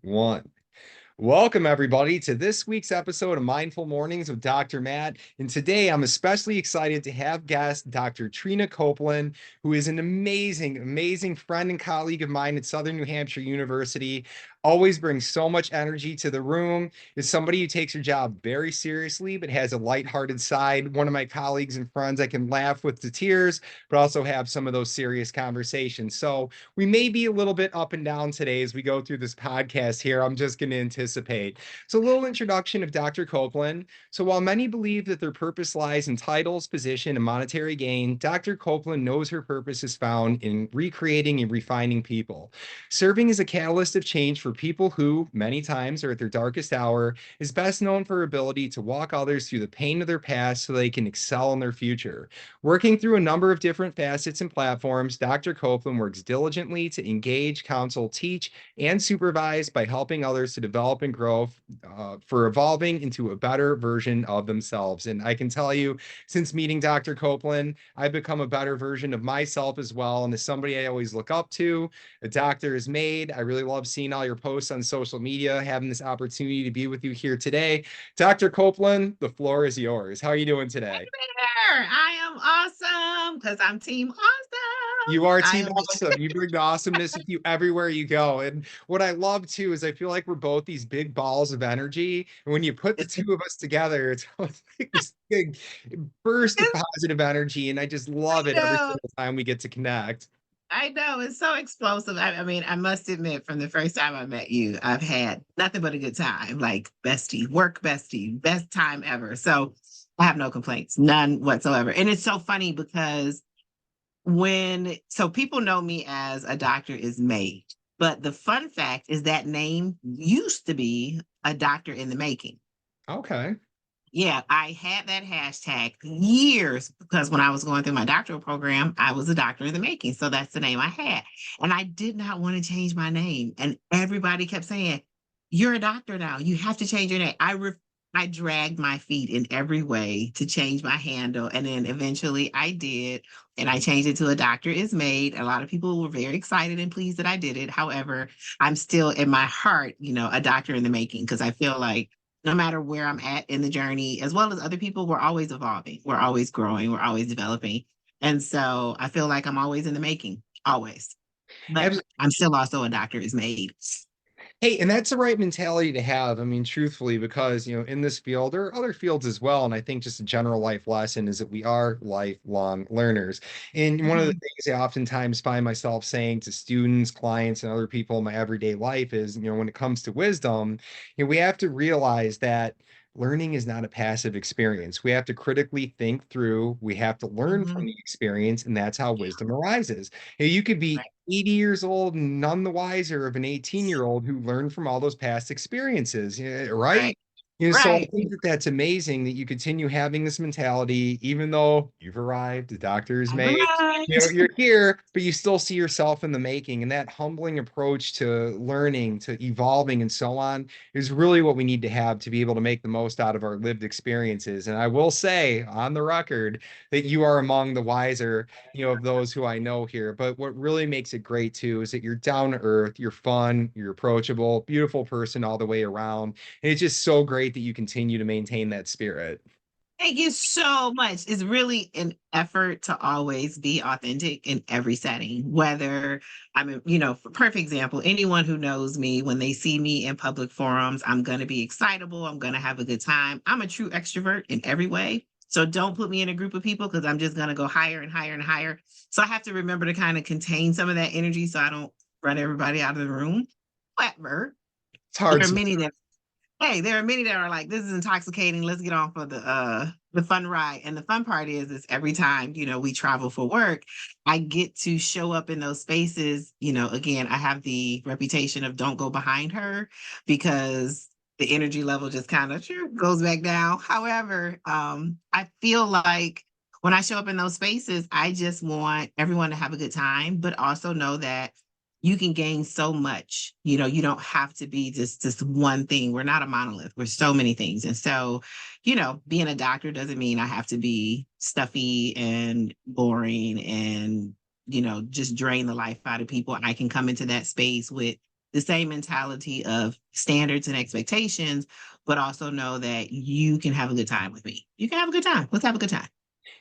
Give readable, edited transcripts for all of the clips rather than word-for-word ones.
One. Welcome, everybody, to this week's episode of Mindful Mornings with Dr. Matt. And today I'm especially excited to have guest Dr. Trinaa Copeland, who is an amazing, amazing friend and colleague of mine at Southern New Hampshire University. Always brings so much energy to the room. Is somebody who takes her job very seriously, but has a lighthearted side. One of my colleagues and friends I can laugh with to tears, but also have some of those serious conversations. So we may be a little bit up and down today as we go through this podcast here. I'm just going to anticipate. So, a little introduction of Dr. Copeland. So, while many believe that their purpose lies in titles, position, and monetary gain, Dr. Copeland knows her purpose is found in recreating and refining people. Serving as a catalyst of change for people who, many times, are at their darkest hour, is best known for her ability to walk others through the pain of their past so they can excel in their future. Working through a number of different facets and platforms, Dr. Copeland works diligently to engage, counsel, teach, and supervise by helping others to develop and grow for evolving into a better version of themselves. And I can tell you, since meeting Dr. Copeland, I've become a better version of myself as well. And as somebody I always look up to, a doctor is made. I really love seeing all your posts on social media, having this opportunity to be with you here today. Dr. Copeland, the floor is yours. How are you doing today? There. I am awesome because I'm team awesome. You are I team am awesome. You bring the awesomeness with you everywhere you go. And what I love too is I feel like we're both these big balls of energy. And when you put the two of us together, it's like this big burst of positive energy. And I just love it every know. single time we get to connect. I know it's so explosive. I mean, I must admit, from the first time I met you, I've had nothing but a good time. Like bestie, work bestie, best time ever. So I have no complaints, none whatsoever. And it's so funny because so people know me as a doctor is made, but the fun fact is that name used to be a doctor in the making. Okay. Yeah, I had that hashtag years because when I was going through my doctoral program, I was a doctor in the making. So that's the name I had. And I did not want to change my name. And everybody kept saying, "You're a doctor now. You have to change your name." I dragged my feet in every way to change my handle. And then eventually I did. And I changed it to a doctor is made. A lot of people were very excited and pleased that I did it. However, I'm still in my heart, a doctor in the making because I feel like no matter where I'm at in the journey, as well as other people, we're always evolving, we're always growing, we're always developing. And so I feel like I'm always in the making, always. But I'm still also a doctor is made. Hey, and that's the right mentality to have. I mean, truthfully, because, in this field, there are other fields as well. And I think just a general life lesson is that we are lifelong learners. And one of the Mhm. things I oftentimes find myself saying to students, clients, and other people in my everyday life is, when it comes to wisdom, we have to realize that learning is not a passive experience. We have to critically think through, we have to learn from Mhm. the experience, and that's how wisdom arises. You could be Right. 80 years old, none the wiser of an 18-year-old who learned from all those past experiences, yeah, Right. right? So I Right. think that that's amazing that you continue having this mentality, even though you've arrived, the doctor is I've made, arrived. you're here, but you still see yourself in the making. And that humbling approach to learning, to evolving, and so on is really what we need to have to be able to make the most out of our lived experiences. And I will say on the record that you are among the wiser of those who I know here. But what really makes it great too is that you're down to earth, you're fun, you're approachable, beautiful person all the way around. And it's just so great that you continue to maintain that spirit. Thank you so much. It's really an effort to always be authentic in every setting, whether for perfect example, anyone who knows me, when they see me in public forums, I'm going to be excitable. I'm going to have a good time. I'm a true extrovert in every way. So don't put me in a group of people because I'm just going to go higher and higher and higher. So I have to remember to kind of contain some of that energy so I don't run everybody out of the room. However, It's hard. there are many that Hey, there are many that are like, this is intoxicating. Let's get on for the fun ride. And the fun part is every time, we travel for work, I get to show up in those spaces. Again, I have the reputation of don't go behind her because the energy level just kind of goes back down. However, I feel like when I show up in those spaces, I just want everyone to have a good time, but also know that you can gain so much. You don't have to be just this one thing. We're not a monolith. We're so many things. And so, being a doctor doesn't mean I have to be stuffy and boring and, just drain the life out of people. I can come into that space with the same mentality of standards and expectations, but also know that you can have a good time with me. You can have a good time. Let's have a good time.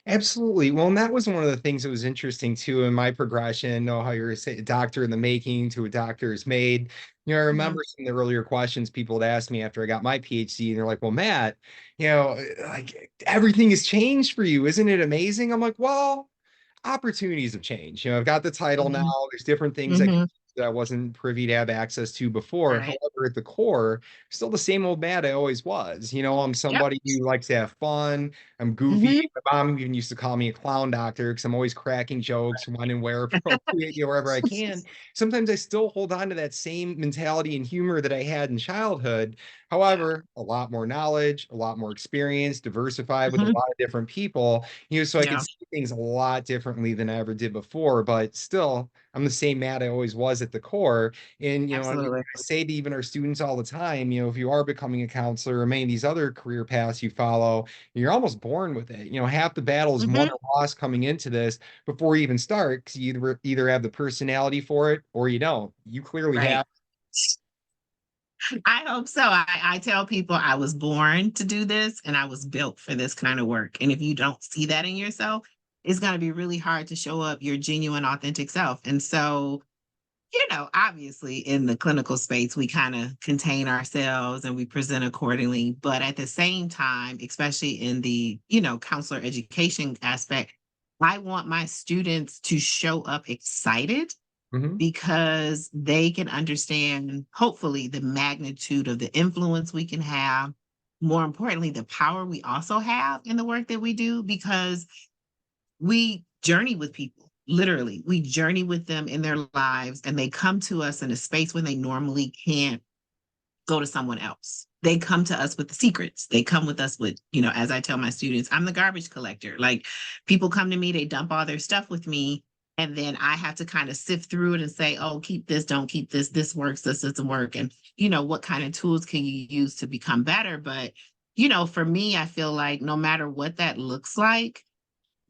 Absolutely. Well, and that was one of the things that was interesting too in my progression. Know how you're a doctor in the making to a doctor is made. I Mhm. remember some of the earlier questions people had asked me after I got my PhD, and they're like, "Well, Matt, like everything has changed for you, isn't it amazing?" I'm like, "Well, opportunities have changed. I've got the title now. Mhm. There's different things Mhm. that I wasn't privy to have access to before. Right. However, at the core, still the same old Matt I always was. I'm Yep. somebody who likes to have fun. I'm goofy. Mhm. My mom even used to call me a clown doctor because I'm always cracking jokes when and where appropriate, wherever I can. Sometimes I still hold on to that same mentality and humor that I had in childhood. Yeah. However, a lot more knowledge, a lot more experience, diversified with a Mhm. lot of different people, so I could Yeah. see things a lot differently than I ever did before. But still, I'm the same Matt I always was at the core. And, Absolutely. I say to even our students all the time, if you are becoming a counselor or many of these other career paths you follow, you're almost born with it. Half the battle is won Mhm. or lost coming into this before you even start, because you either have the personality for it or you don't. You clearly Right. have. I hope so. I tell people I was born to do this and I was built for this kind of work. And if you don't see that in yourself, it's going to be really hard to show up your genuine, authentic self. And so, obviously in the clinical space, we kind of contain ourselves and we present accordingly. But at the same time, especially in the, counselor education aspect, I want my students to show up excited Mhm. because they can understand, hopefully, the magnitude of the influence we can have. More importantly, the power we also have in the work that we do, because we journey with people. Literally, we journey with them in their lives, and they come to us in a space when they normally can't go to someone else. They come to us with the secrets. They come with us with, as I tell my students, I'm the garbage collector. Like people come to me, they dump all their stuff with me. And then I have to kind of sift through it and say, oh, keep this, don't keep this. This works, this doesn't work. And, what kind of tools can you use to become better? But, for me, I feel like no matter what that looks like,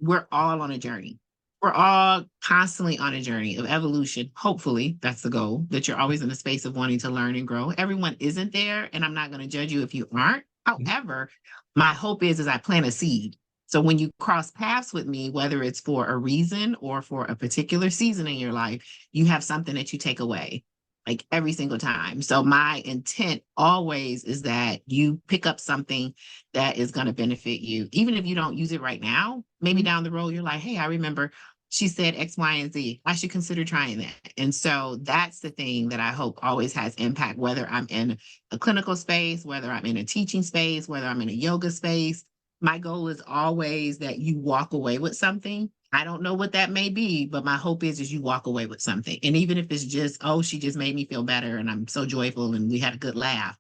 we're all on a journey. We're all constantly on a journey of evolution. Hopefully, that's the goal, that you're always in a space of wanting to learn and grow. Everyone isn't there, and I'm not going to judge you if you aren't. However, my hope is I plant a seed. So when you cross paths with me, whether it's for a reason or for a particular season in your life, you have something that you take away like every single time. So my intent always is that you pick up something that is going to benefit you. Even if you don't use it right now, maybe Mhm. down the road, you're like, hey, I remember she said X, Y, and Z. I should consider trying that. And so that's the thing that I hope always has impact, whether I'm in a clinical space, whether I'm in a teaching space, whether I'm in a yoga space. My goal is always that you walk away with something. I don't know what that may be, but my hope is you walk away with something. And even if it's just, oh, she just made me feel better and I'm so joyful and we had a good laugh,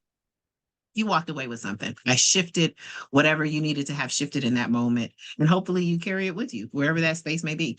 you walked away with something. I shifted whatever you needed to have shifted in that moment. And hopefully you carry it with you, wherever that space may be.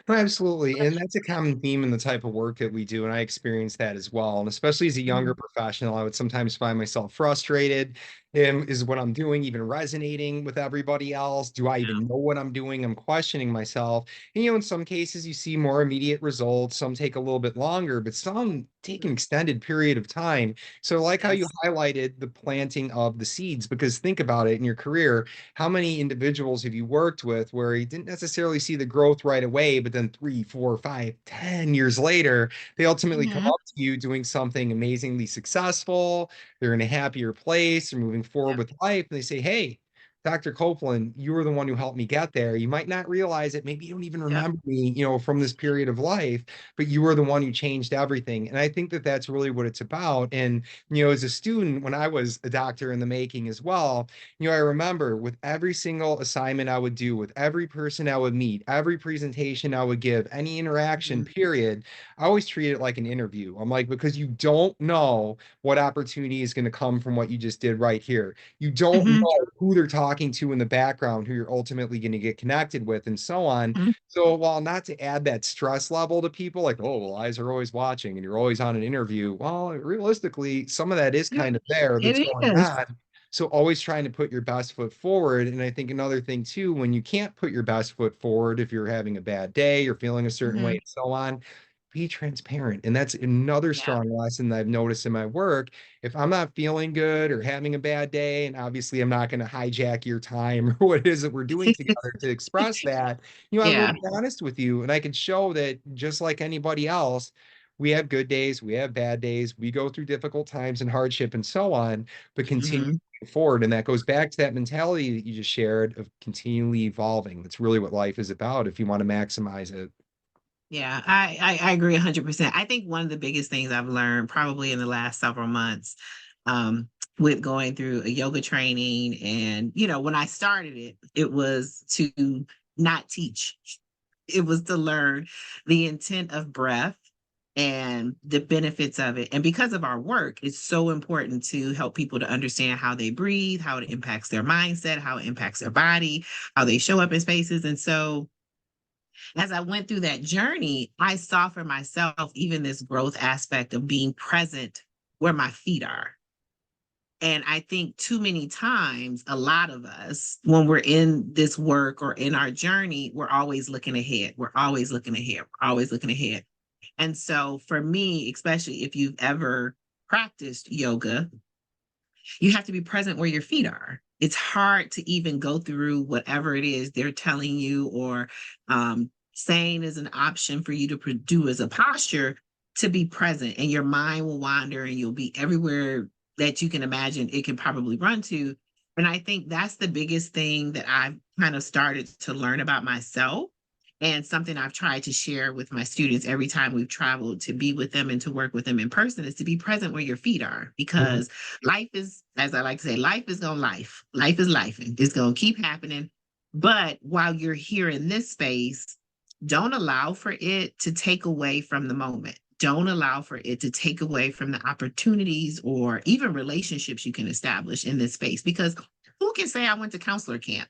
No, absolutely. And that's a common theme in the type of work that we do. And I experience that as well. And especially as a younger Mhm. professional, I would sometimes find myself frustrated. Is what I'm doing even resonating with everybody else? Do I even know what I'm doing? I'm questioning myself. And, in some cases, you see more immediate results. Some take a little bit longer, but some take an extended period of time. So, like how you Yes. highlighted the planting of the seeds, because think about it in your career, how many individuals have you worked with where you didn't necessarily see the growth right away, but then 3, 4, 5, 10 years later, they ultimately come Mhm. up to you doing something amazingly successful. They're in a happier place, they're moving forward Yeah. with life, and they say, hey, Dr. Copeland, you were the one who helped me get there. You might not realize it. Maybe you don't even Yep. remember me, from this period of life, but you were the one who changed everything. And I think that that's really what it's about. And, as a student, when I was a doctor in the making as well, I remember with every single assignment I would do, with every person I would meet, every presentation I would give, any interaction, Mhm. period, I always treat it like an interview. I'm like, because you don't know what opportunity is going to come from what you just did right here. You don't Mhm. know who they're talking to in the background, who you're ultimately going to get connected with, and so on. Mhm. So, while not to add that stress level to people, like, oh, well, eyes are always watching and you're always on an interview, well, realistically, some of that is Yeah, kind of there that's it going is. on. So always trying to put your best foot forward. And I think another thing too, when you can't put your best foot forward, if you're having a bad day, you're feeling a certain way, Mhm. and so on, be transparent. And that's another Yeah. strong lesson that I've noticed in my work. If I'm not feeling good or having a bad day, and obviously I'm not going to hijack your time or what it is that we're doing together to express that, I will Yeah. be honest with you. And I can show that just like anybody else, we have good days, we have bad days, we go through difficult times and hardship and so on, but continue Mhm. forward. And that goes back to that mentality that you just shared of continually evolving. That's really what life is about if you want to maximize it. Yeah, I agree 100%. I think one of the biggest things I've learned probably in the last several months, um, with going through a yoga training, and when I started it, it was to not teach. It was to learn the intent of breath and the benefits of it. And because of our work, it's so important to help people to understand how they breathe, how it impacts their mindset, how it impacts their body, how they show up in spaces. And so as I went through that journey, I saw for myself even this growth aspect of being present where my feet are. And I think too many times, a lot of us, when we're in this work or in our journey, we're always looking ahead. We're always looking ahead. We're always looking ahead. And so for me, especially if you've ever practiced yoga, you have to be present where your feet are. It's hard to even go through whatever it is they're telling you or saying is an option for you to do as a posture to be present, and your mind will wander and you'll be everywhere that you can imagine it can probably run to. And I think that's the biggest thing that I've kind of started to learn about myself, and something I've tried to share with my students every time we've traveled to be with them and to work with them in person is to be present where your feet are, Mhm. because life is, as I like to say, life is going to life. Life is life. And it's going to keep happening. But while you're here in this space, don't allow for it to take away from the moment. Don't allow for it to take away from the opportunities or even relationships you can establish in this space. Because who can say I went to counselor camp?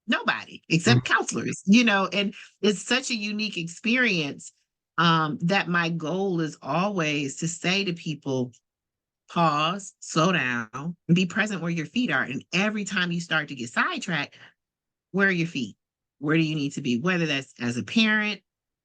Nobody except counselors, and it's such a unique experience, that my goal is always to say to people, pause, slow down, and be present where your feet are. And every time you start to get sidetracked, where are your feet? Where do you need to be? Whether that's as a parent,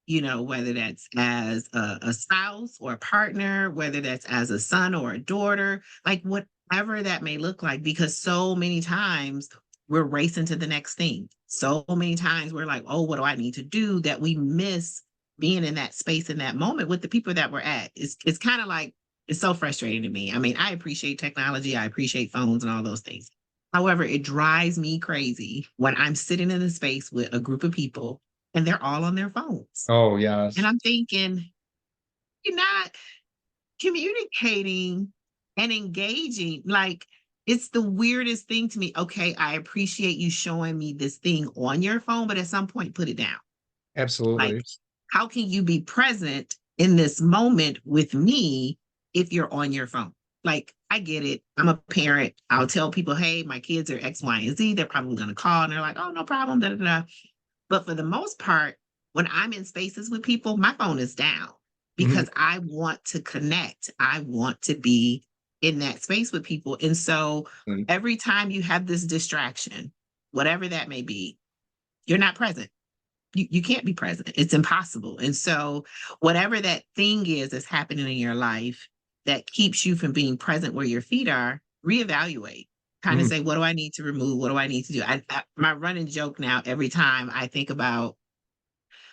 whether that's as a spouse or a partner, whether that's as a son or a daughter, like whatever that may look like, because so many times we're racing to the next thing. So many times we're like, oh, what do I need to do, that we miss being in that space in that moment with the people that we're at. It's kind of like, it's so frustrating to me. I mean, I appreciate technology, I appreciate phones and all those things. However, it drives me crazy when I'm sitting in a space with a group of people and they're all on their phones. Oh, And yes. I'm thinking, you're not communicating and engaging. Like, it's the weirdest thing to me. Okay, I appreciate you showing me this thing on your phone, but at some point, put it down. Like, Absolutely. how can you be present in this moment with me if you're on your phone? Like, I get it. I'm a parent. I'll tell people, hey, my kids are X, Y, and Z. They're probably going to call and they're like, oh, no problem. Da, da, da. But for the most part, when I'm in spaces with people, my phone is down Mhm. because I want to connect. I want to be in that space with people. And so every time you have this distraction, whatever that may be, you're not present. You can't be present. It's impossible. And so whatever that thing is that's happening in your life that keeps you from being present where your feet are, reevaluate. Kind of Mhm. say, what do I need to remove? What do I need to do? My running joke now, every time I think about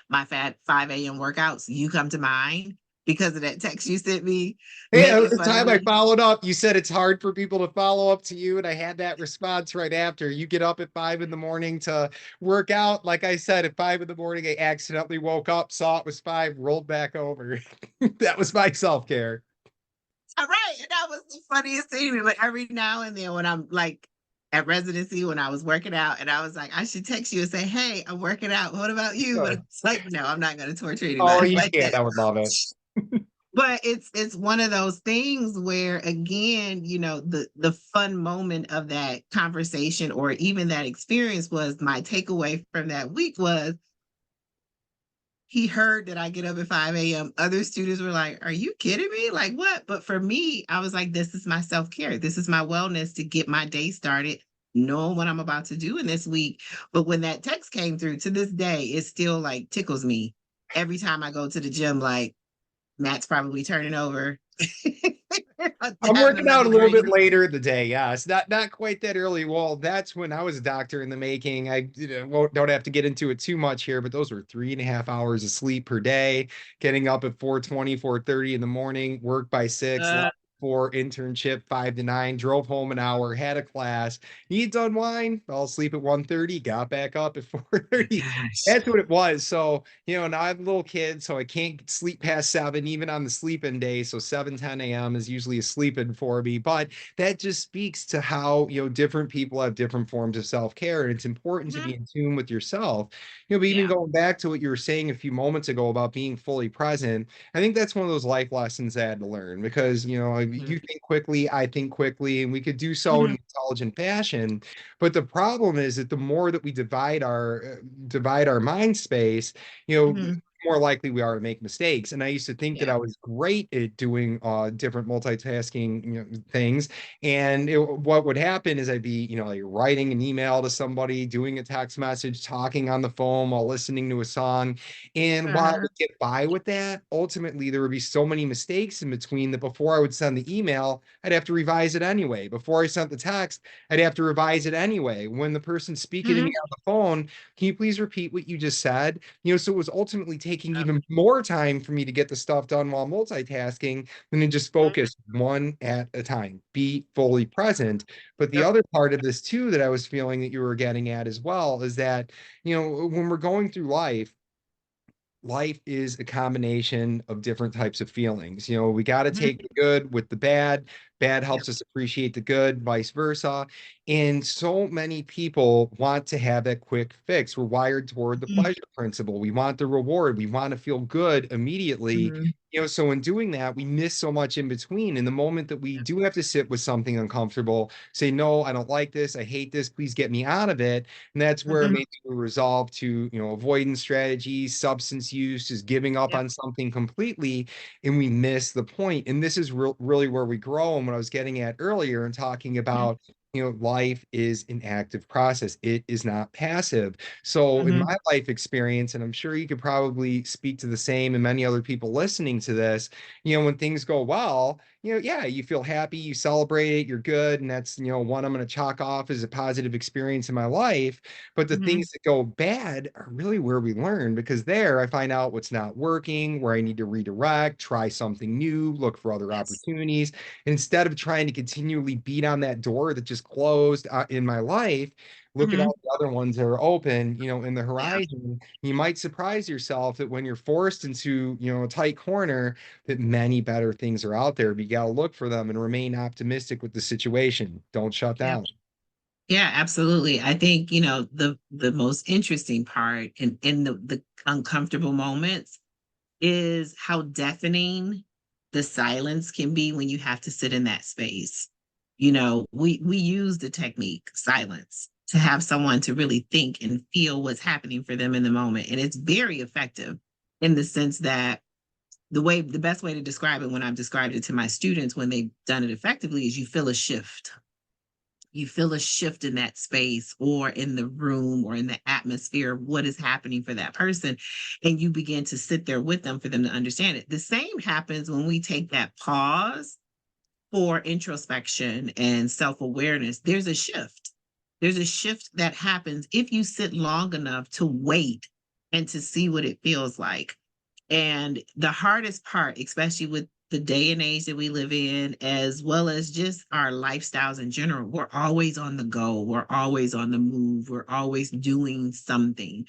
my fat 5 a.m. workouts, you come to mind because of that text you sent me, Hey, making the fun of time I me. followed up, you said it's hard for people to follow up to you, and I had that response right after. You get up at 5 in the morning to work out. Like I said, at 5 in the morning, I accidentally woke up, saw it was 5, rolled back over. That was my self-care. All right. And that was the funniest thing. Like every now and then when I'm like at residency, when I was working out, and I was like, I should text you and say, hey, I'm working out. What about you? But Good. it's like, no, I'm not going to torture Oh, anybody you like can't. that. I would love it. But it's one of those things where, again, the fun moment of that conversation or even that experience was, my takeaway from that week was, he heard that I get up at 5 a.m. Other students were like, are you kidding me? Like, what? But for me, I was like, this is my self care. This is my wellness to get my day started, knowing what I'm about to do in this week. But when that text came through, to this day, it still like tickles me every time I go to the gym, like Matt's probably turning over, I'm having working out another a little drink. bit later in the day. Yes, not quite that early. Well, that's when I was a doctor in the making. I don't have to get into it too much here, but those were 3.5 hours of sleep per day. Getting up at 4:20, 4:30 in the morning, work by 6, Uh, left for internship 5 to 9, drove home an hour, had a class, eat done wine, fell asleep at 1:30, got back up at 4:30. Gosh. That's what it was. So, now I have a little kid, so I can't sleep past 7, even on the sleep-in day. So 7, 10 a.m. is usually a sleep-in for me. But that just speaks to how, different people have different forms of self-care. And it's important to be Mhm. in tune with yourself. But even Yeah. going back to what you were saying a few moments ago about being fully present, I think that's one of those life lessons I had to learn because, Mhm. you think quickly, I think quickly, and we could do so in Mhm. an intelligent fashion. But the problem is that the more that we divide our mind space, Mhm. more likely we are to make mistakes. And I used to think that Yeah. I was great at doing different multitasking, things. And what would happen is I'd be, like writing an email to somebody, doing a text message, talking on the phone while listening to a song. And while I Uh-huh. would get by with that, ultimately there would be so many mistakes in between that before I would send the email, I'd have to revise it anyway. Before I sent the text, I'd have to revise it anyway. When the person's speaking to me Mhm. on the phone, can you please repeat what you just said? So it was ultimately taking Yep. even more time for me to get the stuff done while multitasking than to just Mhm. focus one at a time, be fully present. But the Yep. other part of this too that I was feeling that you were getting at as well is that, when we're going through life is a combination of different types of feelings. We got to Mhm. take the good with the bad. Bad Yep. helps us appreciate the good, vice versa. And so many people want to have that quick fix. We're wired toward the Mhm. pleasure principle. We want the reward. We want to feel good immediately. Mhm. So in doing that, we miss so much in between. In the moment that we Yep. do have to sit with something uncomfortable, say, no, I don't like this. I hate this. Please get me out of it. And that's where Mhm. maybe we resolve to, avoidance strategies, substance use, just giving up Yep. on something completely, and we miss the point. And this is really where we grow. And what I was getting at earlier and talking Mhm. about, life is an active process. It is not passive. So in Mhm. my life experience, and I'm sure you could probably speak to the same and many other people listening to this, when things go well, yeah, you feel happy, you celebrate it, you're good. And that's, one I'm going to chalk off as a positive experience in my life. But the Mhm. things that go bad are really where we learn because there I find out what's not working, where I need to redirect, try something new, look for other Yes. opportunities. Instead of trying to continually beat on that door that just closed in my life, look at Mhm. all the other ones that are open, in the Yeah. horizon. You might surprise yourself that when you're forced into, a tight corner, that many better things are out there, but you got to look for them and remain optimistic with the situation. Don't shut Yep. down. Yeah, absolutely. I think, the most interesting part in the uncomfortable moments is how deafening the silence can be when you have to sit in that space. We use the technique silence to have someone to really think and feel what's happening for them in the moment. And it's very effective in the sense that the best way to describe it when I've described it to my students when they've done it effectively is you feel a shift in that space or in the room or in the atmosphere of what is happening for that person. And you begin to sit there with them for them to understand it. The same happens when we take that pause for introspection and self awareness. There's a shift that happens if you sit long enough to wait and to see what it feels like. And the hardest part, especially with the day and age that we live in, as well as just our lifestyles in general, we're always on the go. We're always on the move. We're always doing something.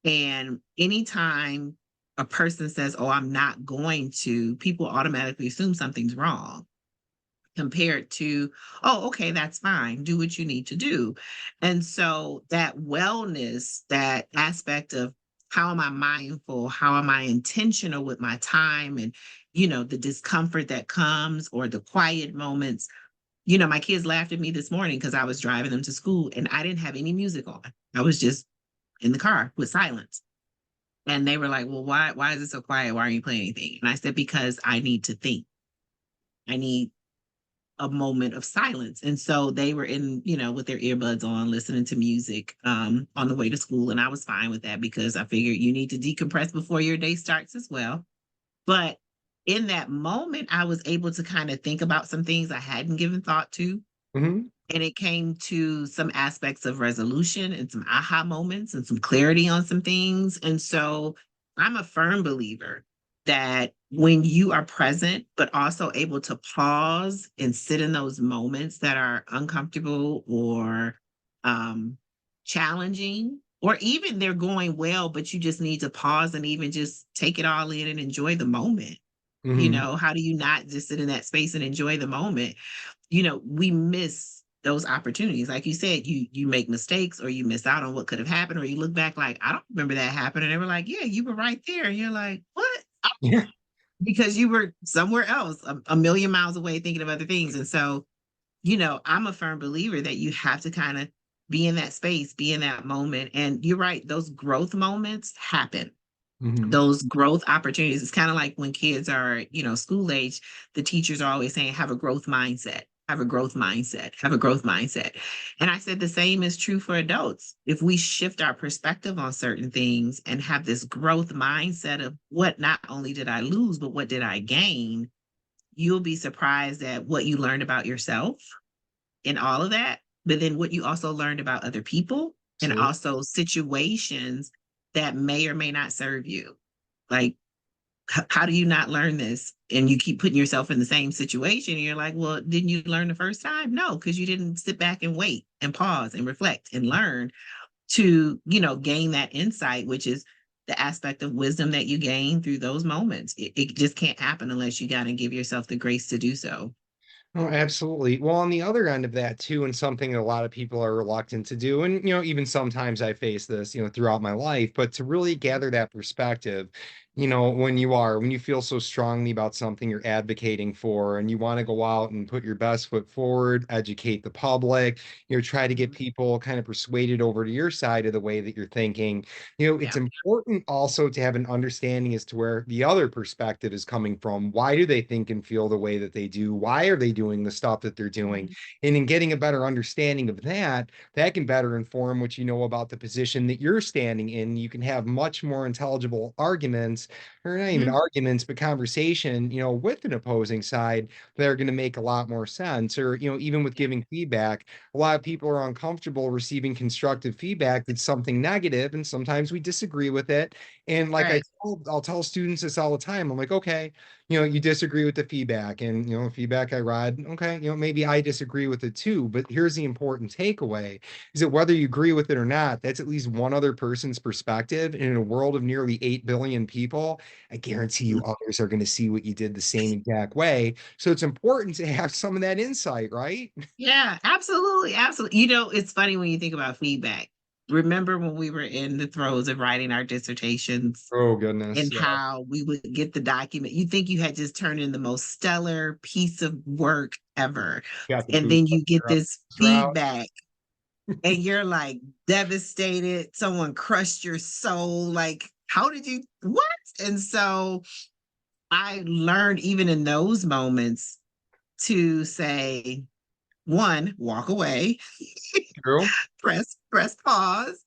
And anytime a person says, "Oh, I'm not going to," people automatically assume something's wrong compared to, "Oh, okay, that's fine. Do what you need to do." And so that wellness, that aspect of how am I mindful? How am I intentional with my time? And, the discomfort that comes or the quiet moments. My kids laughed at me this morning because I was driving them to school and I didn't have any music on. I was just in the car with silence. And they were like, "Well, why is it so quiet? Why aren't you playing anything?" And I said, "Because I need to think. I need a moment of silence. And so they were in, with their earbuds on, listening to music on the way to school. And I was fine with that because I figured you need to decompress before your day starts as well. But in that moment, I was able to kind of think about some things I hadn't given thought to. Hmm. And it came to some aspects of resolution and some aha moments and some clarity on some things. And so I'm a firm believer that when you are present, but also able to pause and sit in those moments that are uncomfortable or challenging, or even they're going well, but you just need to pause and even just take it all in and enjoy the moment. Hmm. How do you not just sit in that space and enjoy the moment? We miss those opportunities. Like you said, you make mistakes or you miss out on what could have happened, or you look back like, I don't remember that happening. And they were like, yeah, you were right there. And you're like, what? Yeah. Because you were somewhere else, a million miles away thinking of other things. And so, I'm a firm believer that you have to kind of be in that space, be in that moment. And you're right, those growth moments happen, Hmm. those growth opportunities. It's kind of like when kids are, school age, the teachers are always saying, have a growth mindset, have a growth mindset, have a growth mindset. And I said the same is true for adults. If we shift our perspective on certain things and have this growth mindset of what not only did I lose, but what did I gain, you'll be surprised at what you learned about yourself in all of that, but then what you also learned about other people and Absolutely. also situations that may or may not serve you. Like, how do you not learn this? And you keep putting yourself in the same situation. And you're like, well, didn't you learn the first time? No, because you didn't sit back and wait and pause and reflect and learn to, gain that insight, which is the aspect of wisdom that you gain through those moments. It just can't happen unless you got to give yourself the grace to do so. Oh, absolutely. Well, on the other end of that too, and something that a lot of people are reluctant to do, and even sometimes I face this, throughout my life, but to really gather that perspective, when you feel so strongly about something you're advocating for, and you want to go out and put your best foot forward, educate the public, try to get people kind of persuaded over to your side of the way that you're thinking. It's Yeah. important also to have an understanding as to where the other perspective is coming from. Why do they think and feel the way that they do? Why are they doing the stuff that they're doing? Mhm. And in getting a better understanding of that, that can better inform what you know about the position that you're standing in. You can have much more intelligible arguments, or not even Mhm. arguments, but conversation, with an opposing side that are going to make a lot more sense. Or, even with Yeah. giving feedback, a lot of people are uncomfortable receiving constructive feedback that's something negative, and sometimes we disagree with it. And like Right. I'll tell students this all the time. I'm like, okay, you disagree with the feedback, and feedback I read, okay, maybe I disagree with it too. But here's the important takeaway: is that whether you agree with it or not, that's at least one other person's perspective. And in a world of nearly 8 billion people, I guarantee you others are going to see what you did the same exact way. So it's important to have some of that insight, right? Yeah, absolutely, absolutely. It's funny when you think about feedback. Remember when we were in the throes of writing our dissertations Oh goodness, and yeah. how we would get the document? You think you had just turned in the most stellar piece of work ever. Got the And boots then up you get there, up this drought. feedback and you're like devastated. Someone crushed your soul. Like, how did you, what? And so I learned even in those moments to say, one, walk away, True. press pause,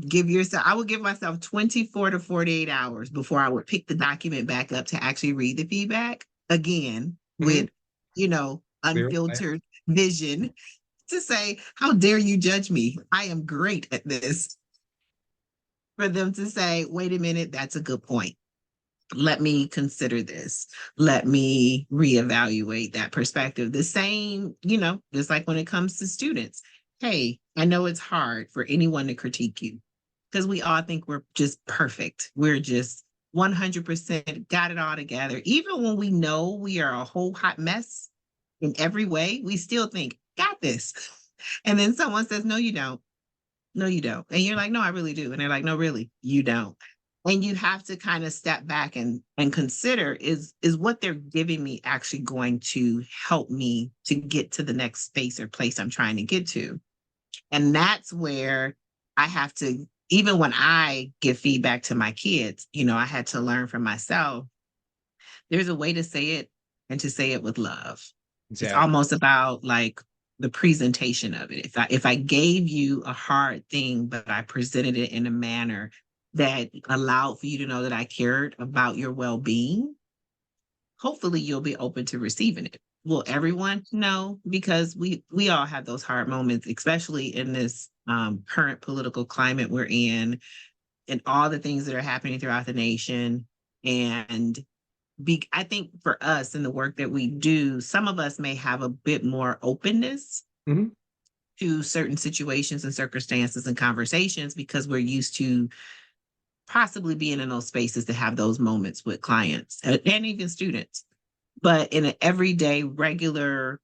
give yourself, I would give myself 24 to 48 hours before I would pick the document back up to actually read the feedback again Mhm. with, Clear. unfiltered vision to say, how dare you judge me? I am great at this. For them to say, wait a minute, that's a good point. Let me consider this. Let me reevaluate that perspective. The same, just like when it comes to students. Hey, I know it's hard for anyone to critique you because we all think we're just perfect. We're just 100% got it all together. Even when we know we are a whole hot mess in every way, we still think, got this. And then someone says, no, you don't. No, you don't. And you're like, no, I really do. And they're like, no, really, you don't. And you have to kind of step back and consider, is what they're giving me actually going to help me to get to the next space or place I'm trying to get to? And that's where I have to, even when I give feedback to my kids, I had to learn for myself, there's a way to say it and to say it with love. It's Exactly. almost about like the presentation of it. If I gave you a hard thing, but I presented it in a manner that allowed for you to know that I cared about your well-being, hopefully you'll be open to receiving it. Will everyone? No, because we all have those hard moments, especially in this current political climate we're in, and all the things that are happening throughout the nation. And I think for us in the work that we do, some of us may have a bit more openness Mhm. to certain situations and circumstances and conversations because we're used to possibly being in those spaces to have those moments with clients and even students. But in an everyday, regular,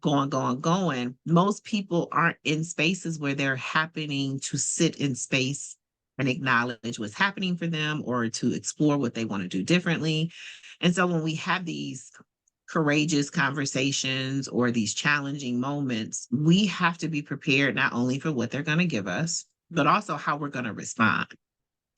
going, most people aren't in spaces where they're happening to sit in space and acknowledge what's happening for them or to explore what they want to do differently. And so when we have these courageous conversations or these challenging moments, we have to be prepared not only for what they're going to give us, but also how we're going to respond.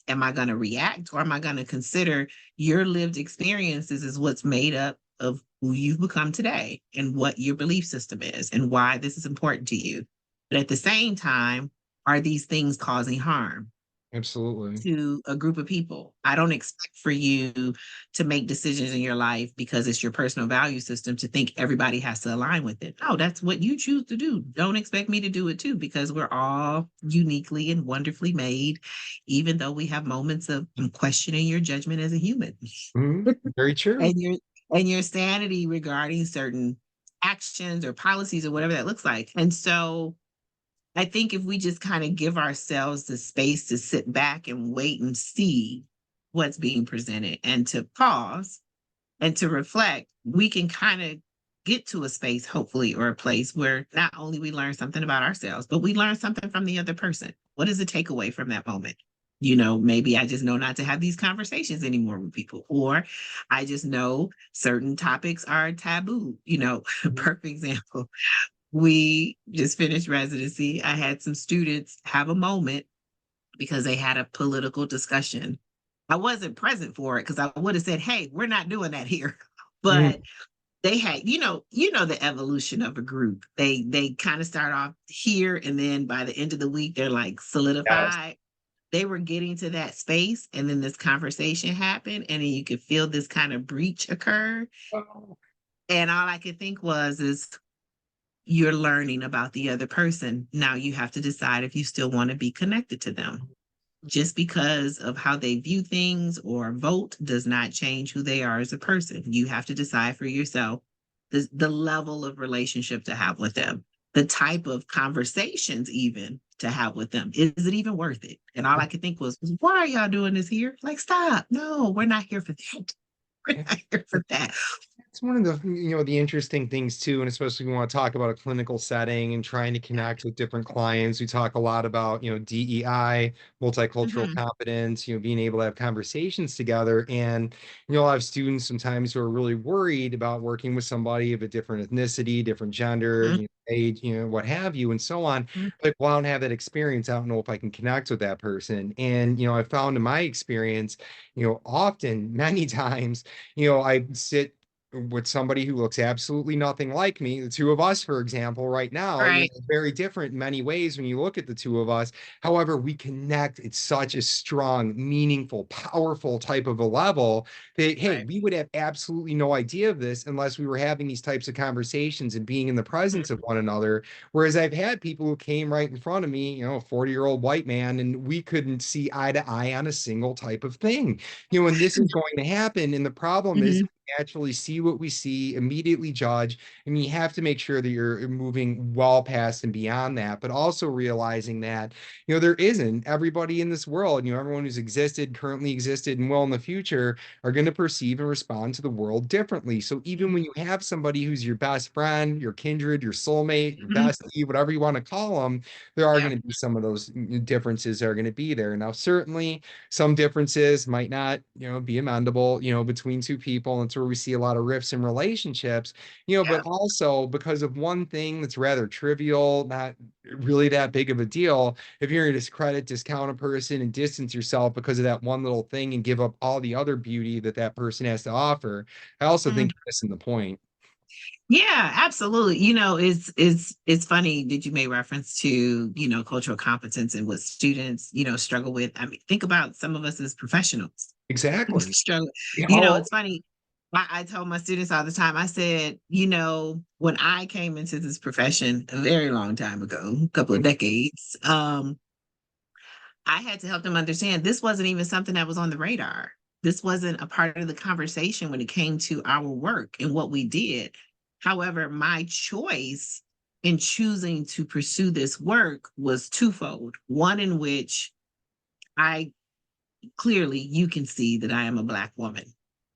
Am I going to react or am I going to consider your lived experiences is what's made up of who you've become today and what your belief system is and why this is important to you? But at the same time, are these things causing harm Absolutely. to a group of people? I don't expect for you to make decisions in your life because it's your personal value system to think everybody has to align with it. No, that's what you choose to do. Don't expect me to do it too, because we're all uniquely and wonderfully made, even though we have moments of questioning your judgment as a human Mhm. Very true. and your sanity regarding certain actions or policies or whatever that looks like. And so I think if we just kind of give ourselves the space to sit back and wait and see what's being presented and to pause and to reflect, we can kind of get to a space, hopefully, or a place where not only we learn something about ourselves, but we learn something from the other person. What is the takeaway from that moment? Maybe I just know not to have these conversations anymore with people, or I just know certain topics are taboo. Mhm. Perfect example. We just finished residency. I had some students have a moment because they had a political discussion. I wasn't present for it because I would have said, "Hey, we're not doing that here." But Mhm. they had, the evolution of a group. They kind of start off here, and then by the end of the week, they're like Yes. solidified. They were getting to that space, and then this conversation happened, and then you could feel this kind of breach occur. Oh. And all I could think is you're learning about the other person. Now you have to decide if you still want to be connected to them. Just because of how they view things or vote does not change who they are as a person. You have to decide for yourself the level of relationship to have with them, the type of conversations even to have with them. Is it even worth it? And all I could think was, why are y'all doing this here? Like, stop. No, we're not here for that. We're not here for that. It's one of the interesting things too, and especially when we want to talk about a clinical setting and trying to connect with different clients. We talk a lot about, DEI, multicultural Mhm, competence, being able to have conversations together. And, I'll have students sometimes who are really worried about working with somebody of a different ethnicity, different gender, mhm, age, what have you, and so on. mhm. Like, well, I don't have that experience. I don't know if I can connect with that person. And, I found in my experience, often, many times, I sit with somebody who looks absolutely nothing like me. The two of us, for example, right now, Right, very different in many ways when you look at the two of us. However, we connect at such a strong, meaningful, powerful type of a level that, hey, right. we would have absolutely no idea of this unless we were having these types of conversations and being in the Mhm, presence of one another. Whereas I've had people who came right in front of me, a 40-year-old white man, and we couldn't see eye to eye on a single type of thing. And this is going to happen. And the problem is, mhm, naturally see what we see, immediately judge. I mean, you have to make sure that you're moving well past and beyond that, but also realizing that, there isn't everybody in this world, everyone who's existed, currently existed, and will in the future are going to perceive and respond to the world differently. So even when you have somebody who's your best friend, your kindred, your soulmate, your mhm. bestie, whatever you want to call them, there are Yeah. going to be some of those differences are going to be there. Now, certainly some differences might not, be amendable, between two people. And it's where we see a lot of rifts in relationships, but Yeah. also because of one thing that's rather trivial, not really that big of a deal. If you're going to discredit, discount a person and distance yourself because of that one little thing and give up all the other beauty that that person has to offer, I also Mhm. think you're missing the point. Yeah, absolutely. It's funny that you made reference to, cultural competence and what students, struggle with. I mean, think about some of us as professionals Exactly. struggle. Oh, It's funny. I tell my students all the time, I said, when I came into this profession a very long time ago, a couple of decades, I had to help them understand this wasn't even something that was on the radar. This wasn't a part of the conversation when it came to our work and what we did. However, my choice in choosing to pursue this work was twofold. One in which I clearly you can see that I am a Black woman.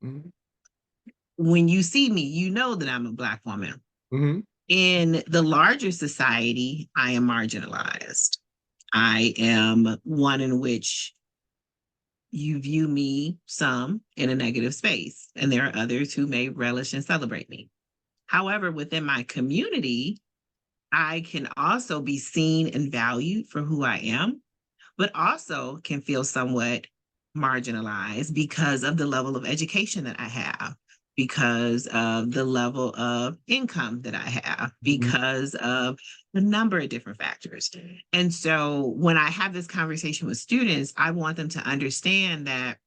mhm, When you see me, you know that I'm a Black woman. mhm, In the larger society, I am marginalized. I am one in which you view me some in a negative space, and there are others who may relish and celebrate me. However, within my community, I can also be seen and valued for who I am, but also can feel somewhat marginalized because of the level of education that I have, because of the level of income that I have, mhm. because of a number of different factors. And so when I have this conversation with students, I want them to understand that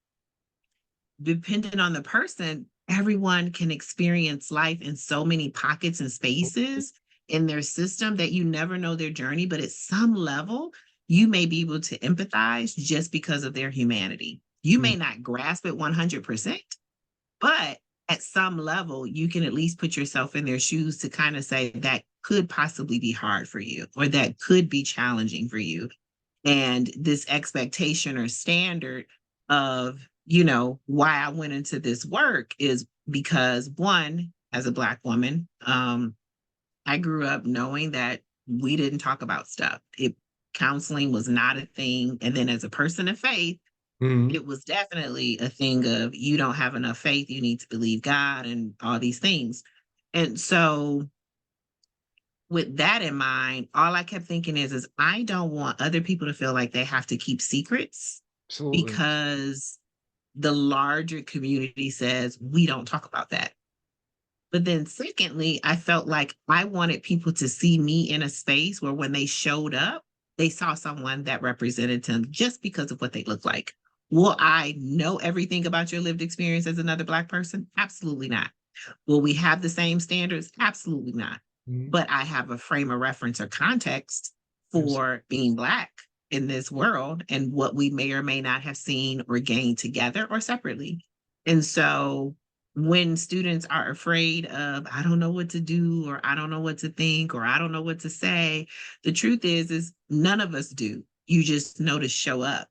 depending on the person, everyone can experience life in so many pockets and spaces in their system that you never know their journey. But at some level, you may be able to empathize just because of their humanity. You Mhm. may not grasp it 100%, but at some level, you can at least put yourself in their shoes to kind of say that could possibly be hard for you or that could be challenging for you. And this expectation or standard of, why I went into this work is because one, as a Black woman, I grew up knowing that we didn't talk about stuff. Counseling was not a thing. And then as a person of faith, Mhm. it was definitely a thing of you don't have enough faith, you need to believe God and all these things. And so with that in mind, all I kept thinking is I don't want other people to feel like they have to keep secrets Absolutely. because the larger community says we don't talk about that. But then secondly, I felt like I wanted people to see me in a space where when they showed up, they saw someone that represented them just because of what they look like. Will I know everything about your lived experience as another Black person? Absolutely not. Will we have the same standards? Absolutely not. Mhm. But I have a frame of reference or context Abs- for being Black in this world and what we may or may not have seen or gained together or separately. And so when students are afraid of, I don't know what to do, or I don't know what to think, or I don't know what to say, the truth is none of us do. You just know to show up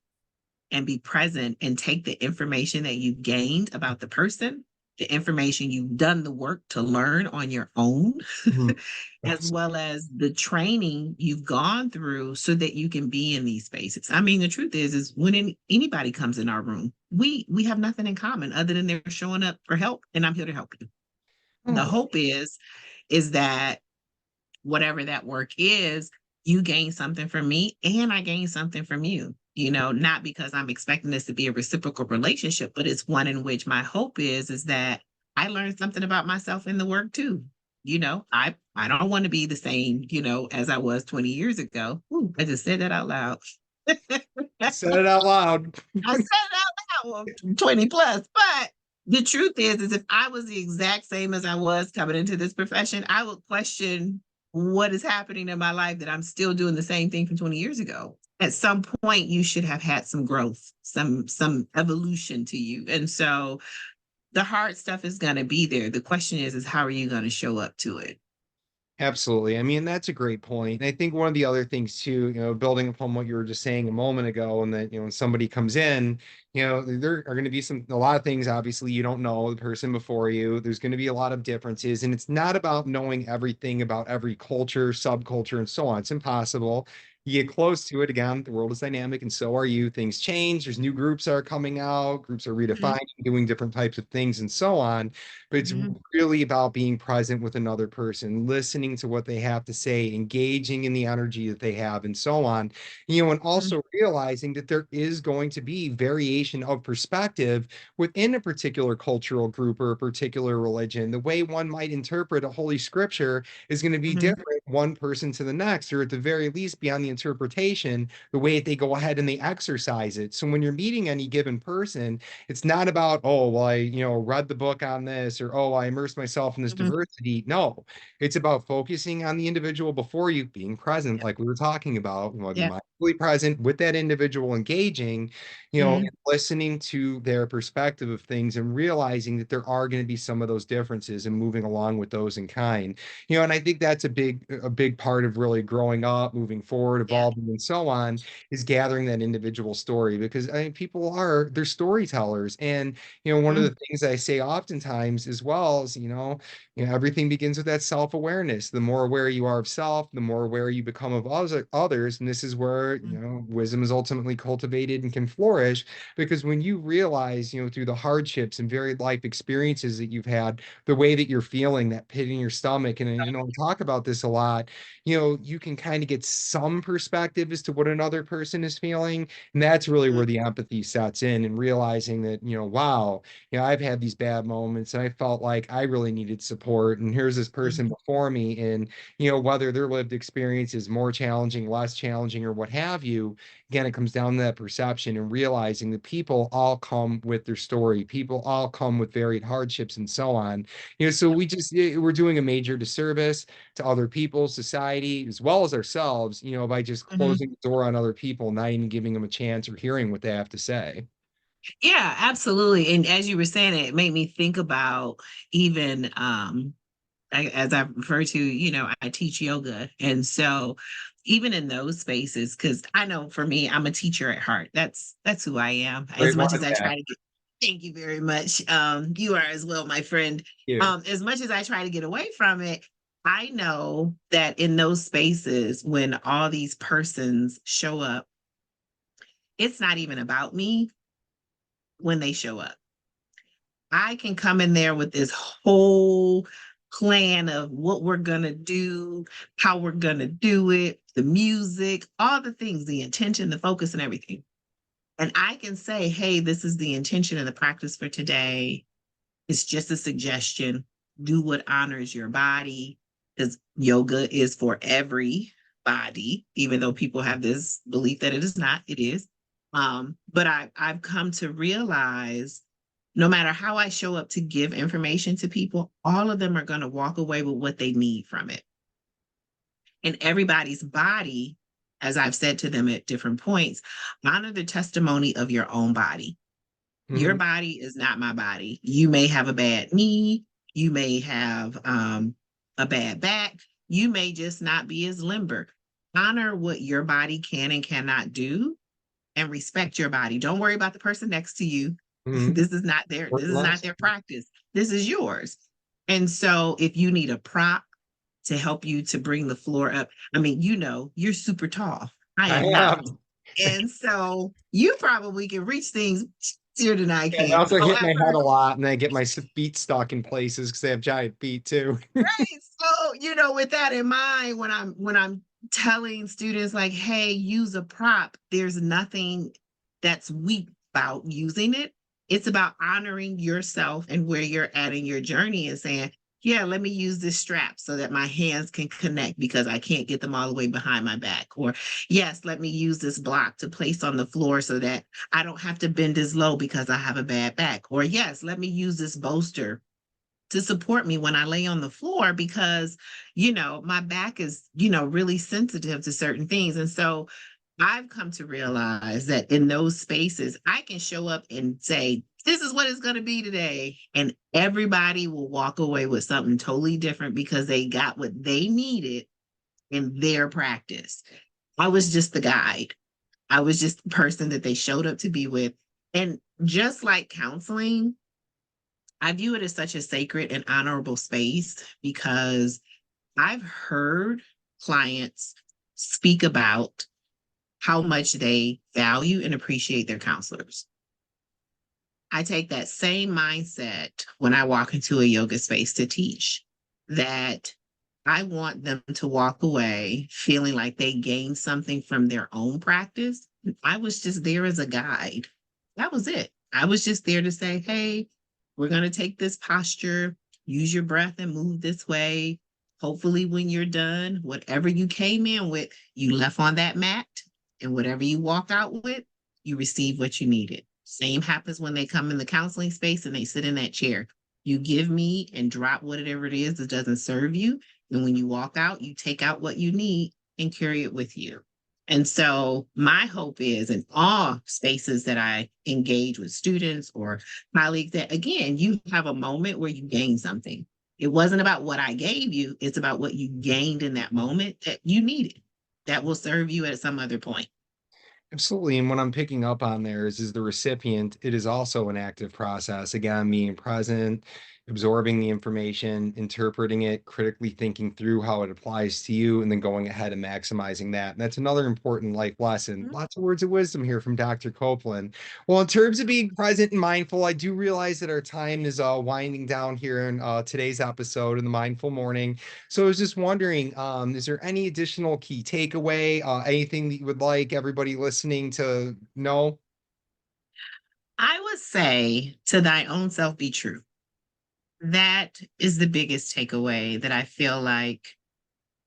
and be present and take the information that you've gained about the person, the information you've done the work to learn on your own, mhm. as Abs- well as the training you've gone through so that you can be in these spaces. I mean, the truth is when anybody comes in our room, we have nothing in common other than they're showing up for help, and I'm here to help you. The Oh, hope is that whatever that work is, you gain something from me and I gain something from you. Not because I'm expecting this to be a reciprocal relationship, but it's one in which my hope is that I learned something about myself in the work too. I don't want to be the same, as I was 20 years ago. Ooh, I just said that out loud. you said it out loud. I said it out loud, 20 plus. But the truth is if I was the exact same as I was coming into this profession, I would question what is happening in my life that I'm still doing the same thing from 20 years ago. At some point, you should have had some growth, some evolution to you. And so the hard stuff is going to be there. The question is how are you going to show up to it? Absolutely. I mean, that's a great point. And I think one of the other things too, building upon what you were just saying a moment ago, and that, when somebody comes in, there are going to be a lot of things, obviously, you don't know the person before you. There's going to be a lot of differences, and it's not about knowing everything about every culture, subculture, and so on. It's impossible. you get close to it again. The world is dynamic, and so are you. Things change. There's new groups are coming out. Groups are Mhm, redefining, doing different types of things, and so on. But it's mhm, really about being present with another person, listening to what they have to say, engaging in the energy that they have, and so on. And mhm, also realizing that there is going to be variation of perspective within a particular cultural group or a particular religion. The way one might interpret a holy scripture is going to be mhm, different one person to the next, or at the very least, beyond the interpretation, the way they go ahead and they exercise it. So when you're meeting any given person, it's not about, oh, well, I read the book on this, or oh, I immersed myself in this mhm, diversity. No, it's about focusing on the individual before you, being present, yep, like we were talking about. You want to be yep, mindfully present with that individual, engaging, and mhm, listening to their perspective of things and realizing that there are going to be some of those differences and moving along with those in kind. And I think that's a big part of really growing up, moving forward, yeah, evolving, and so on, is gathering that individual story, because I mean, people they're storytellers. And one of mhm, the things I say oftentimes as well is, everything begins with that self-awareness. The more aware you are of self, the more aware you become of others. And this is where, mhm, wisdom is ultimately cultivated and can flourish, because when you realize, through the hardships and varied life experiences that you've had, the way that you're feeling, that pit in your stomach. And I talk about this a lot. You can kind of get some perspective as to what another person is feeling. And that's really mhm, where the empathy sets in, and realizing that, wow, I've had these bad moments and I felt like I really needed support. And here's this person mhm. before me. And, whether their lived experience is more challenging, less challenging, or what have you, again, it comes down to that perception and realizing that people all come with their story. People all come with varied hardships and so on. So we're doing a major disservice to other people, society, as well as ourselves, by just Mhm. closing the door on other people, not even giving them a chance or hearing what they have to say. Yeah, absolutely. And as you were saying it made me think about even as I refer to, I teach yoga. And so even in those spaces, because I know for me, I'm a teacher at heart. That's who I am. Great As one much as at I that. try to get thank you very much. You are as well, my friend. You. As much as I try to get away from it, I know that in those spaces when all these persons show up, it's not even about me when they show up. I can come in there with this whole plan of what we're going to do, how we're going to do it, the music, all the things, the intention, the focus, and everything. And I can say, hey, this is the intention and the practice for today. It's just a suggestion. Do what honors your body, because yoga is for everybody, even though people have this belief that it is not, it is. But I've come to realize no matter how I show up to give information to people, all of them are going to walk away with what they need from it. And everybody's body, as I've said to them at different points, honor the testimony of your own body. Your Mhm. body is not my body. You may have a bad knee. You may have a bad back. You may just not be as limber. Honor what your body can and cannot do and respect your body. Don't worry about the person next to you. Mhm. This is not their practice. This is yours. And so if you need a prop to help you to bring the floor up, I mean, you're super tall. I I am not. am. And so you probably can reach things easier than I And I can. also hit my head However, a lot, and I get my feet stuck in places because I have giant feet too. right. So, with that in mind, when I'm telling students like, hey, use a prop, there's nothing that's weak about using it. It's about honoring yourself and where you're at in your journey and saying, yeah, let me use this strap so that my hands can connect because I can't get them all the way behind my back. Or, yes, let me use this block to place on the floor so that I don't have to bend as low because I have a bad back. Or, yes, let me use this bolster to support me when I lay on the floor because, my back is, really sensitive to certain things. And so I've come to realize that in those spaces, I can show up and say, this is what it's going to be today. And everybody will walk away with something totally different because they got what they needed in their practice. I was just the guide. I was just the person that they showed up to be with. And just like counseling, I view it as such a sacred and honorable space because I've heard clients speak about how much they value and appreciate their counselors. I take that same mindset when I walk into a yoga space to teach, that I want them to walk away feeling like they gained something from their own practice. I was just there as a guide. That was it. I was just there to say, hey, we're going to take this posture, use your breath and move this way. Hopefully, when you're done, whatever you came in with, you left on that mat, and whatever you walk out with, you receive what you needed. Same happens when they come in the counseling space and they sit in that chair. You give me and drop whatever it is that doesn't serve you. And when you walk out, you take out what you need and carry it with you. And so my hope is in all spaces that I engage with students or colleagues that, again, you have a moment where you gain something. It wasn't about what I gave you, it's about what you gained in that moment that you needed, that will serve you at some other point. Absolutely. And what I'm picking up on there is the recipient, it is also an active process. Again, being present, absorbing the information, interpreting it, critically thinking through how it applies to you, and then going ahead and maximizing that. And that's another important life lesson. Mhm. Lots of words of wisdom here from Dr. Copeland. Well, in terms of being present and mindful, I do realize that our time is winding down here in today's episode in the Mindful Morning. So I was just wondering, is there any additional key takeaway, anything that you would like everybody listening to know? I would say, to thy own self be true. That is the biggest takeaway that I feel like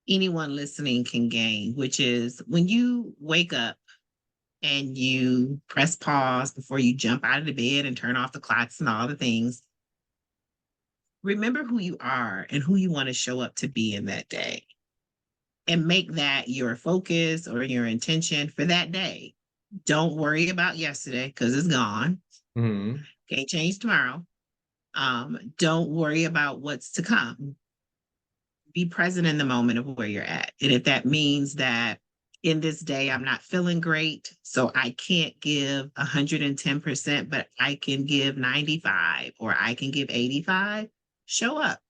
anyone listening can gain, which is when you wake up and you press pause before you jump out of the bed and turn off the clocks and all the things, remember who you are and who you want to show up to be in that day, and make that your focus or your intention for that day. Don't worry about yesterday because it's gone. Mhm. Can't change tomorrow. Don't worry about what's to come. Be present in the moment of where you're at. And if that means that in this day, I'm not feeling great, so I can't give 110%, but I can give 95 or I can give 85, show up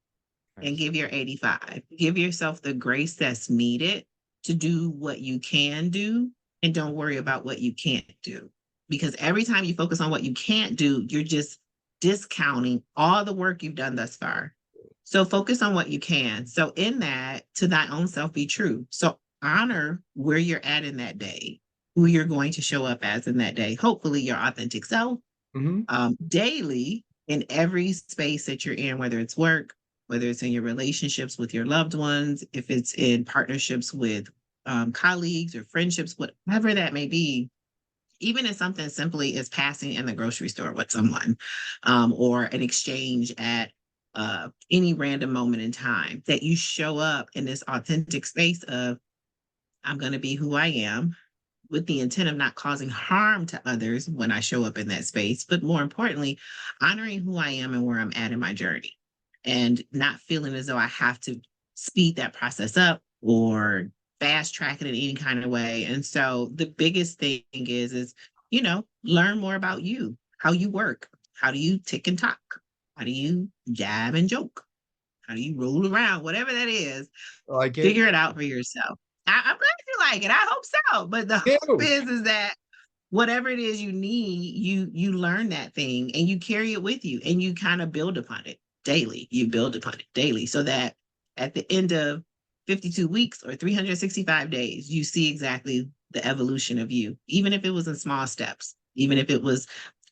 and Nice. give your 85. Give yourself the grace that's needed to do what you can do, and don't worry about what you can't do. Because every time you focus on what you can't do, you're just discounting all the work you've done thus far. So focus on what you can. So in that, to thy own self be true. So honor where you're at in that day, who you're going to show up as in that day. Hopefully your authentic self, Mhm. daily in every space that you're in, whether it's work, whether it's in your relationships with your loved ones, if it's in partnerships with colleagues or friendships, whatever that may be, even if something simply is passing in the grocery store with someone, or an exchange at any random moment in time, that you show up in this authentic space of, I'm going to be who I am, with the intent of not causing harm to others when I show up in that space, but more importantly, honoring who I am and where I'm at in my journey, and not feeling as though I have to speed that process up or fast track it in any kind of way. And so the biggest thing is, learn more about you, how you work, how do you tick and talk, how do you jab and joke, how do you roll around, whatever that is, Like it. figure it out for yourself. I'm glad you like it. I hope so. But the hope Ew. is that whatever it is you need, you learn that thing and you carry it with you and you kind of build upon it daily. You build upon it daily so that at the end of 52 weeks or 365 days, you see exactly the evolution of you, even if it was in small steps, even if it was,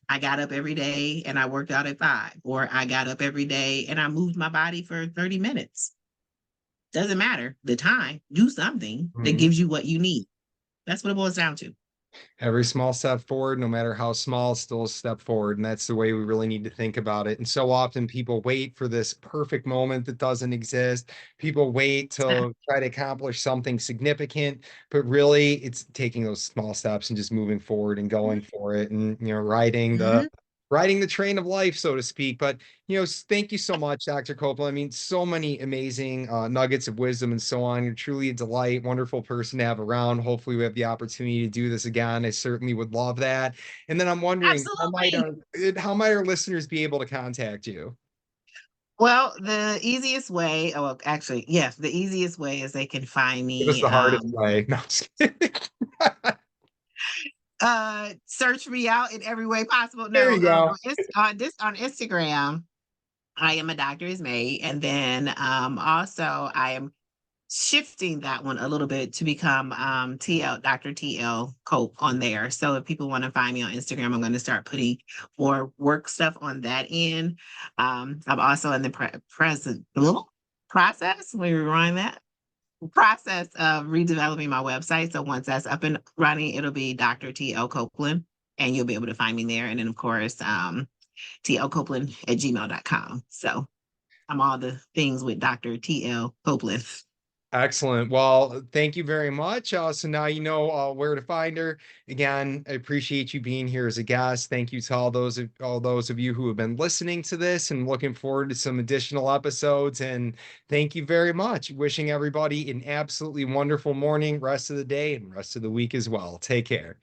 I got up every day and I worked out at 5, or I got up every day and I moved my body for 30 minutes. Doesn't matter the time, do something that Mhm. gives you what you need. That's what it boils down to. Every small step forward, no matter how small, is still a step forward. And that's the way we really need to think about it. And so often people wait for this perfect moment that doesn't exist. People wait to try to accomplish something significant, but really it's taking those small steps and just moving forward and going for it, and Mhm. riding the train of life, so to speak. But thank you so much, Dr. Copeland. I mean, so many amazing nuggets of wisdom and so on. You're truly a delight, wonderful person to have around. Hopefully, we have the opportunity to do this again. I certainly would love that. And then I'm wondering, Absolutely. how might our listeners be able to contact you? Well, the easiest way, oh, well, actually, yes, the easiest way is they can find Give us me. the hardest way. No, I'm just kidding. search me out in every way possible. There No, you go. on Instagram, I am a doctor is May. And then also I am shifting that one a little bit to become TL Dr. TL Cope on there. So if people want to find me on Instagram, I'm going to start putting more work stuff on that end. I'm also in the present process. We rewind that process of redeveloping my website. So once that's up and running, it'll be Dr. TL Copeland, and you'll be able to find me there. And then of course, tlcopeland@gmail.com. So I'm all the things with Dr. TL Copeland. Excellent. Well, thank you very much. So now you know where to find her. Again, I appreciate you being here as a guest. Thank you to all those of you who have been listening to this and looking forward to some additional episodes. And thank you very much. Wishing everybody an absolutely wonderful morning, rest of the day, and rest of the week as well. Take care.